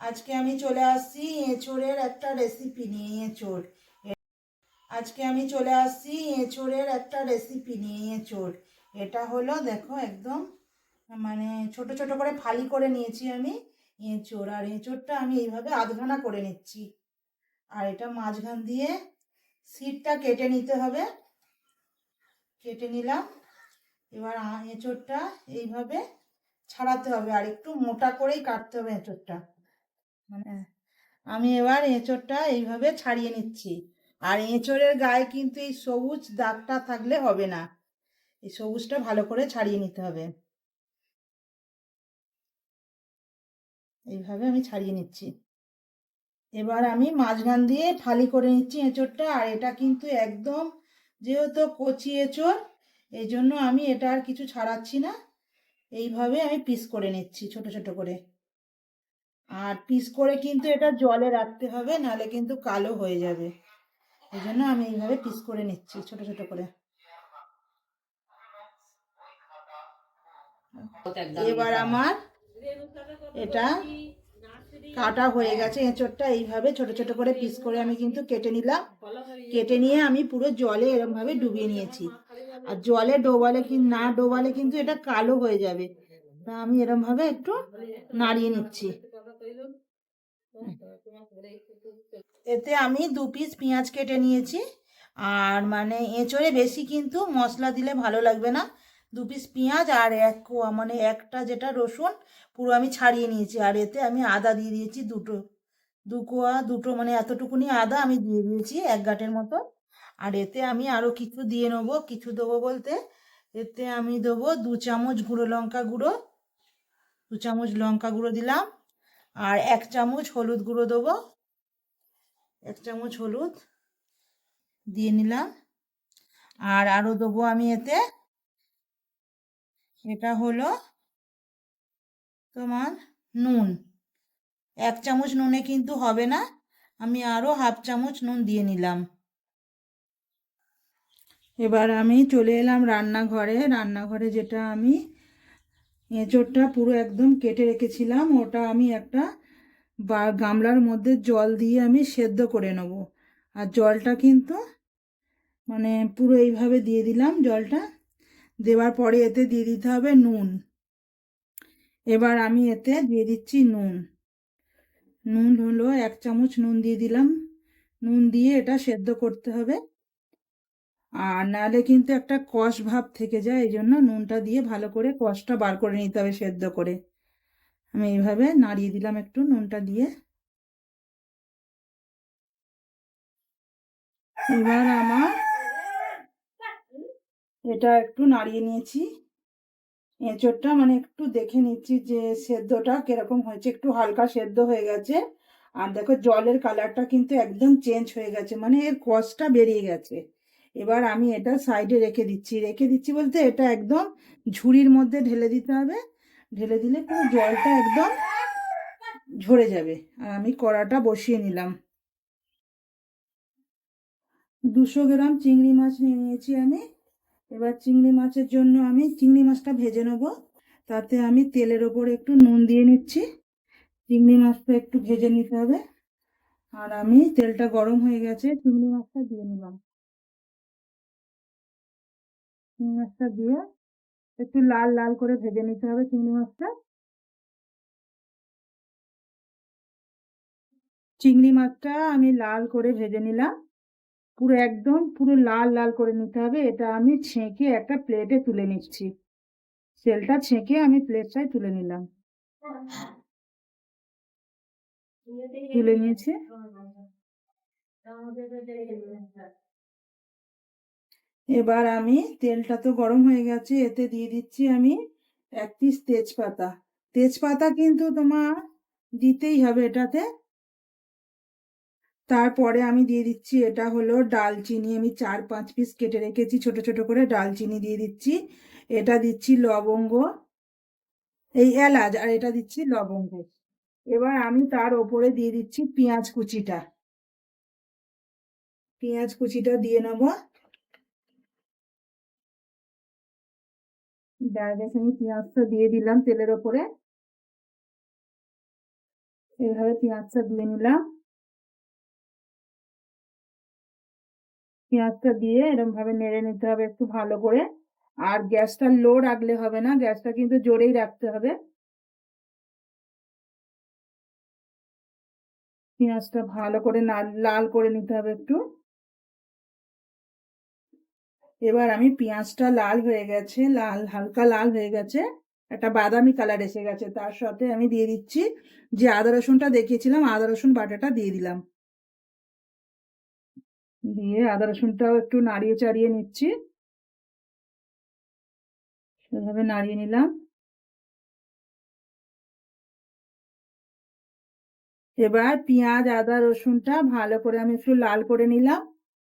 আজকে আমি চলে আসছি এঁচোড়ের একটা রেসিপি নিয়ে। আজকে আমি চলে আসছি এঁচোড়ের একটা রেসিপি নিয়ে। এটা হলো দেখো একদম মানে ছোট ছোট করে ফালি করে নিয়েছি আমি এঁচোড়। আর এঁচোড়টা আমি এইভাবে আধখানা করে নিচ্ছি। আর এটা মাঝখান দিয়ে সিটটা কেটে নিতে হবে। কেটে নিলাম। এবার এঁচোড়টা এইভাবে ছাড়াতে হবে, আর একটু মোটা করেই কাটতে হবে এঁচোড়টা। মানে আমি এবার এঁচোড়টা এইভাবে ছাড়িয়ে নিচ্ছি। আর এঁচোড়ের গায়ে কিন্তু এই সবুজ দাগটা থাকলে হবে না, এই সবুজটা ভালো করে ছাড়িয়ে নিতে হবে। এইভাবে আমি ছাড়িয়ে নিচ্ছি। এবার আমি মাঝখান দিয়ে ফালি করে নিচ্ছি এঁচোড়টা। আর এটা কিন্তু একদম যেহেতু কচি এঁচোড়, এই জন্য আমি এটা আর কিছু ছাড়াচ্ছি না। এইভাবে আমি পিস করে নিচ্ছি ছোট ছোট করে। আর পিস করে কিন্তু এটা জলে রাখতে হবে, নাহলে কিন্তু কালো হয়ে যাবে। এই জন্য আমি এইভাবে পিস করে নিচ্ছি ছোট ছোট করে। এবার আমার এটা কাটা হয়ে গেছে এঁচোড়টা। এইভাবে ছোট ছোট করে পিস করে আমি কিন্তু কেটে নিলাম। কেটে নিয়ে আমি পুরো জলে এরকম ভাবে ডুবিয়ে নিয়েছি। আর জলে না ডোবালে কিন্তু এটা কালো হয়ে যাবে। তা আমি এরকম ভাবে একটু নাড়িয়ে নিচ্ছি। এতে আমি 2 পিস পেঁয়াজ কেটে নিয়েছি। আর মানে এঁচোড়ে বেশি কিন্তু মশলা দিলে ভালো লাগবে না। 2 পিস পেঁয়াজ আর মানে একটা যেটা রসুন পুরো আমি ছাড়িয়ে নিয়েছি। আর এতে আমি আদা দিয়ে দিয়েছি দুটো মানে এতটুকুনি আদা আমি দিয়ে দিয়েছি 1 গাঁটের মতো। আর এতে আমি আরও কিছু দিয়ে নেবো, কিছু দেবো বলতে এতে আমি দেবো 2 চামচ গুঁড়ো লঙ্কা গুঁড়ো। 2 চামচ লঙ্কা গুঁড়ো দিলাম। আর 1 চামচ হলুদ গুঁড়ো দেবো। 1 চামচ হলুদ দিয়ে নিলাম। আর আরও দেবো আমি এতে, এটা হলো তোমার নুন। 1 চামচ নুনে কিন্তু হবে না, আমি আরও হাফ চামচ নুন দিয়ে নিলাম। এবার আমি চলে এলাম রান্নাঘরে যেটা আমি এঁচোড়টা পুরো একদম কেটে রেখেছিলাম, ওটা আমি একটা গামলার মধ্যে জল দিয়ে আমি সেদ্ধ করে নেব। আর জলটা কিন্তু মানে পুরো এইভাবে দিয়ে দিলাম জলটা। দেওয়ার পরে এতে দিয়ে দিতে হবে নুন। এবার আমি এতে দিয়ে দিচ্ছি নুন। নুন হলো 1 চামচ নুন দিয়ে দিলাম। নুন দিয়ে এটা সেদ্ধ করতে হবে। আর নাহলে কিন্তু একটা কষ ভাব থেকে যায়, এই জন্য নুনটা দিয়ে ভালো করে কষটা বার করে নিতে হবে সেদ্ধ করে। আমি এইভাবে নাড়িয়ে দিলাম একটু নুনটা দিয়ে। এবার আমার এটা একটু নাড়িয়ে নিয়েছি। এঁচোড়টা মানে একটু দেখে নিচ্ছি যে সেদ্ধটা কিরকম হয়েছে, একটু হালকা সেদ্ধ হয়ে গেছে। আর দেখো জলের কালারটা কিন্তু একদম চেঞ্জ হয়ে গেছে, মানে এর কষটা বেরিয়ে গেছে। এবার আমি এটা সাইডে রেখে দিচ্ছি বলতে এটা একদম ঝুড়ির মধ্যে ঢেলে দিতে হবে। ঢেলে দিলে পুরো জলটা একদম ঝরে যাবে। আর আমি কড়াটা বসিয়ে নিলাম। 200 গ্রাম চিংড়ি মাছ নিয়ে নিয়েছি আমি। এবার চিংড়ি মাছের জন্য আমি চিংড়ি মাছটা ভেজে নেব। তাতে আমি তেলের ওপর একটু নুন দিয়ে নিচ্ছি। চিংড়ি মাছটা একটু ভেজে নিতে হবে। আর আমি তেলটা গরম হয়ে গেছে, চিংড়ি মাছটা দিয়ে নিলাম। চিংড়ি মাছটা দিয়ে একটু লাল লাল করে ভেজে নিতে হবে চিংড়ি মাছটা। চিংড়ি মাছটা আমি লাল করে ভেজে নিলাম। পুরো একদম পুরো লাল লাল করে নিতে হবে। এটা আমি ছেঁকে একটা প্লেটে তুলে নিচ্ছি। তেলটা ছেঁকে আমি প্লেটটায় তুলে নিলাম। তুলে নিয়েছি। এবার আমি তেলটা তো গরম হয়ে গেছে, এতে দিয়ে দিচ্ছি আমি 1 পিস তেজপাতা। তেজপাতা কিন্তু তোমার দিতেই হবে এটাতে। তারপরে আমি দিয়ে দিচ্ছি এটা হলো ডালচিনি, আমি 4-5 পিস কেটে রেখেছি ছোট ছোট করে, ডালচিনি দিয়ে দিচ্ছি। এটা দিচ্ছি লবঙ্গ, এই এলাচ, আর এটা দিচ্ছি লবঙ্গ। এবার আমি তার ওপরে দিয়ে দিচ্ছি পেঁয়াজ কুচিটা। পেঁয়াজ কুচিটা দিয়ে নেবো। ডাইরেক্ট আমি পেঁয়াজটা দিয়ে দিলাম তেলের ওপরে। এইভাবে পেঁয়াজটা দিয়ে নিলাম। পেঁয়াজটা দিয়ে এরকম ভাবে নেড়ে নিতে হবে একটু ভালো করে। আর গ্যাসটা লো রাখলে হবে না, গ্যাসটা কিন্তু জোরেই রাখতে হবে। পেঁয়াজটা ভালো করে লাল করে নিতে হবে একটু। এবার আমি পেঁয়াজটা লাল হয়ে গেছে, হালকা লাল হয়ে গেছে, একটা বাদামি কালার এসে গেছে, তার সাথে আমি দিয়ে দিচ্ছি যে আদা রসুনটা দেখিয়েছিলাম, আদা রসুন বাটাটা দিয়ে দিলাম। দিয়ে আদা রসুনটাও একটু নাড়িয়ে চাড়িয়ে নিচ্ছি। সেভাবে নাড়িয়ে নিলাম। এবার পেঁয়াজ আদা রসুনটা ভালো করে আমি একটু লাল করে নিলাম।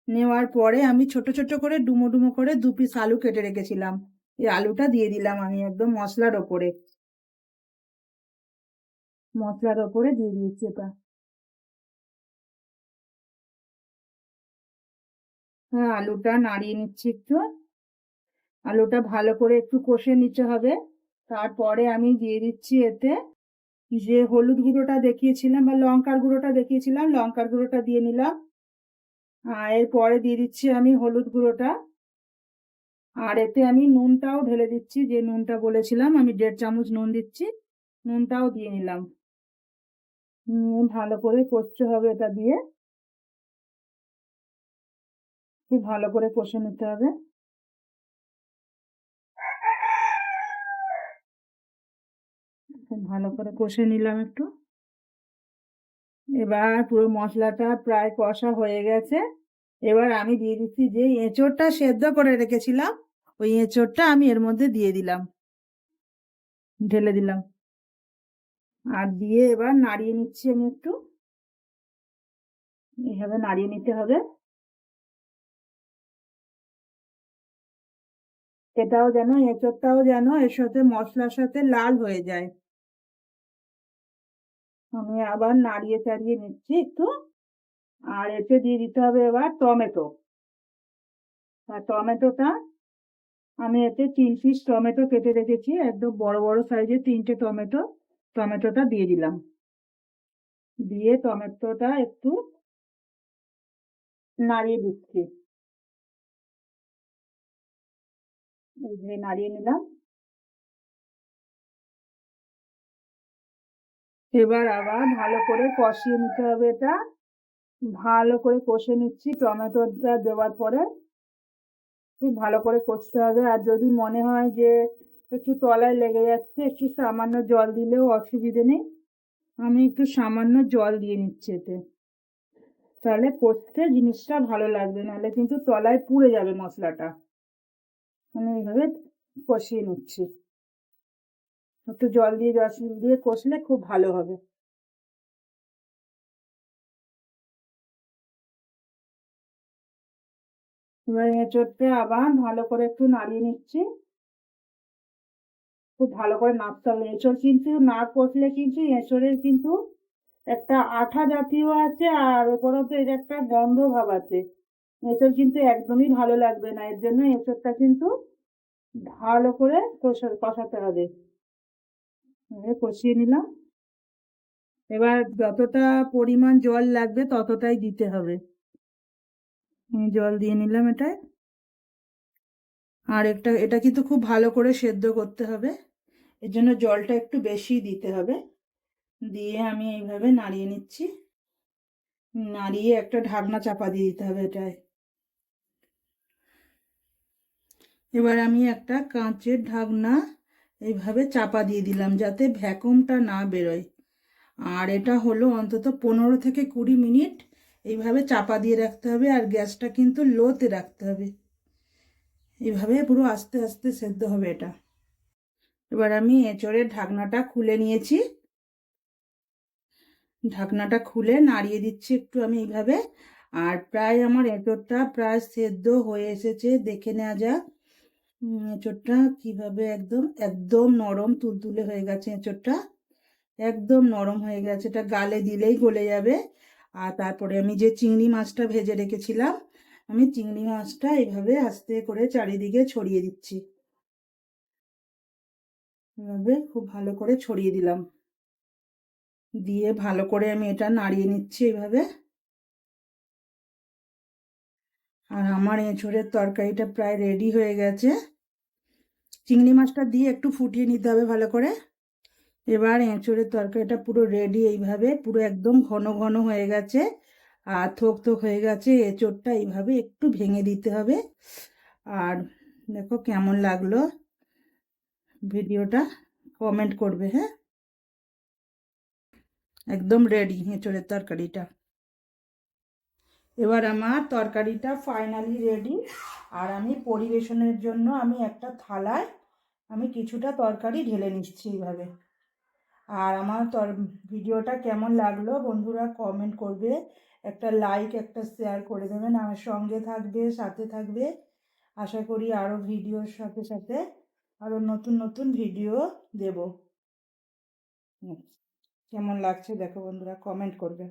নেওয়ার পরে আমি ছোট ছোট করে ডুমো ডুমো করে 2 পিস আলু কেটে রেখেছিলাম, এই আলুটা দিয়ে দিলাম আমি একদম মশলার ওপরে। মশলার ওপরে দিয়ে দিয়েছি এটা। হ্যাঁ, আলুটা নাড়িয়ে নিচ্ছি একটু। আলুটা ভালো করে একটু কষে নিতে হবে। তারপরে আমি দিয়ে দিচ্ছি এতে যে হলুদ গুঁড়োটা দেখিয়েছিলাম বা লঙ্কার গুঁড়োটা দেখিয়েছিলাম, লঙ্কার গুঁড়োটা দিয়ে নিলাম। এরপরে দিয়ে দিচ্ছি আমি হলুদ গুঁড়োটা। আর এতে আমি নুনটাও ঢেলে দিচ্ছি, যে নুনটা বলেছিলাম আমি 1.5 চামচ নুন দিচ্ছি, নুনটাও দিয়ে নিলাম। ভালো করে কষতে হবে এটা দিয়ে, খুব ভালো করে কষে নিতে হবে। খুব ভালো করে কষে নিলাম একটু। এবার পুরো মশলাটা প্রায় কষা হয়ে গেছে। এবার আমি দিয়ে দিচ্ছি যে এঁচোড়টা সেদ্ধ করে রেখেছিলাম, ওই এঁচোড়টা আমি এর মধ্যে দিয়ে দিলাম, ঢেলে দিলাম। আর দিয়ে এবার নাড়িয়ে নিচ্ছি আমি একটু, এইভাবে নাড়িয়ে নিতে হবে। এটাও যেন এঁচোড়টাও যেন এর সাথে মশলার সাথে লাল হয়ে যায়। আমি আবার নাড়িয়ে চাড়িয়ে নিচ্ছি একটু। আর এতে দিয়ে দিতে হবে এবার টমেটো। আর টমেটোটা আমি এতে 3 পিস টমেটো কেটে রেখেছি, একদম বড় বড় সাইজের 3টে টমেটো, টমেটোটা দিয়ে দিলাম। দিয়ে টমেটোটা একটু নাড়িয়ে দিচ্ছি, এইভাবে নাড়িয়ে নিলাম। এবার আবার ভালো করে কষিয়ে নিতে হবে এটা। ভালো করে কষে নিচ্ছি টমেটোটা দেওয়ার পরে, খুব ভালো করে কষতে হবে। আর যদি মনে হয় যে একটু তলায় লেগে যাচ্ছে, একটু সামান্য জল দিলেও অসুবিধে নেই। আমি একটু সামান্য জল দিয়ে নিচ্ছি এতে, তাহলে কষতে জিনিসটা ভালো লাগবে, নাহলে কিন্তু তলায় পুড়ে যাবে মশলাটা। আমি এইভাবে কষিয়ে নিচ্ছি, একটু জল দিয়ে কষলে খুব ভালো হবে। এবার এঁচোড়টা আবার ভালো করে একটু নাড়িয়ে নিচ্ছি, খুব ভালো করে নাড়তে হবে। এঁচোড় কিন্তু না কষলে কিন্তু এঁচোড়ের কিন্তু একটা আঠা জাতীয় আছে, আর উপরত এর একটা গন্ধ ভাব আছে। এঁচোড় কিন্তু একদমই ভালো লাগবে না, এর জন্য এঁচোড়টা কিন্তু ভালো করে কষাতে হবে। কষিয়ে নিলাম। এবার যতটা পরিমাণ জল লাগবে ততটাই দিতে হবে। আমি জল দিয়ে নিলাম এটায়। আর এটা কিন্তু খুব ভালো করে সেদ্ধ করতে হবে, এর জন্য জলটা একটু বেশি দিতে হবে। দিয়ে আমি এইভাবে নাড়িয়ে নিচ্ছি, নাড়িয়ে একটা ঢাকনা চাপা দিয়ে দিতে হবে এটায়। এবার আমি একটা কাঁচের ঢাকনা এইভাবে চাপা দিয়ে দিলাম, যাতে ভ্যাকুমটা না বেরোয়। আর এটা হলো অন্তত 15 থেকে 20 মিনিট এইভাবে চাপা দিয়ে রাখতে হবে, আর গ্যাসটা কিন্তু লোতে রাখতে হবে। এইভাবে পুরো আস্তে আস্তে সেদ্ধ হবে এটা। এবার আমি এঁচড়ের ঢাকনাটা খুলে নিয়েছি, ঢাকনাটা খুলে নাড়িয়ে দিচ্ছি একটু আমি এইভাবে। আর প্রায় আমার এঁচড়টা প্রায় সেদ্ধ হয়ে এসেছে, দেখে নেওয়া যাক। এঁচড়টা কিভাবে একদম একদম নরম তুলতুলে হয়ে গেছে এঁচড়টা, একদম নরম হয়ে গেছে, এটা গালে দিলেই গলে যাবে। আর তারপরে আমি যে চিংড়ি মাছটা ভেজে রেখেছিলাম, আমি চিংড়ি মাছটা এইভাবে আস্তে করে চারিদিকে ছড়িয়ে দিচ্ছি, এভাবে খুব ভালো করে ছড়িয়ে দিলাম। দিয়ে ভালো করে আমি এটা নাড়িয়ে নিচ্ছি এইভাবে। আর আমার এঁচোড়ের তরকারিটা প্রায় রেডি হয়ে গেছে। চিংড়ি মাছটা দিয়ে একটু ফুটিয়ে নিতে হবে ভালো করে। এবার এঁচোড়ের তরকারিটা পুরো রেডি, এইভাবে পুরো একদম ঘন ঘন হয়ে গেছে আর থোক থোক হয়ে গেছে। এঁচোড়টা এইভাবে একটু ভেঙে দিতে হবে। আর দেখো কেমন লাগলো ভিডিওটা, কমেন্ট করবে, হ্যাঁ। একদম রেডি এঁচোড়ের তরকারিটা। এবার আমার তরকারিটা ফাইনালি রেডি। আর আমি পরিবেশনের জন্য আমি একটা থালায় আমি কিছুটা তরকারি ঢেলে নিচ্ছি এইভাবে। আর আমার ভিডিওটা কেমন লাগলো বন্ধুরা কমেন্ট করবে, একটা লাইক একটা শেয়ার করে দেবেন, আমার সঙ্গে থাকবে, সাথে থাকবে। আশা করি আরও ভিডিওর সাথে সাথে আরও নতুন নতুন ভিডিও দেব। কেমন লাগছে দেখো বন্ধুরা, কমেন্ট করবে।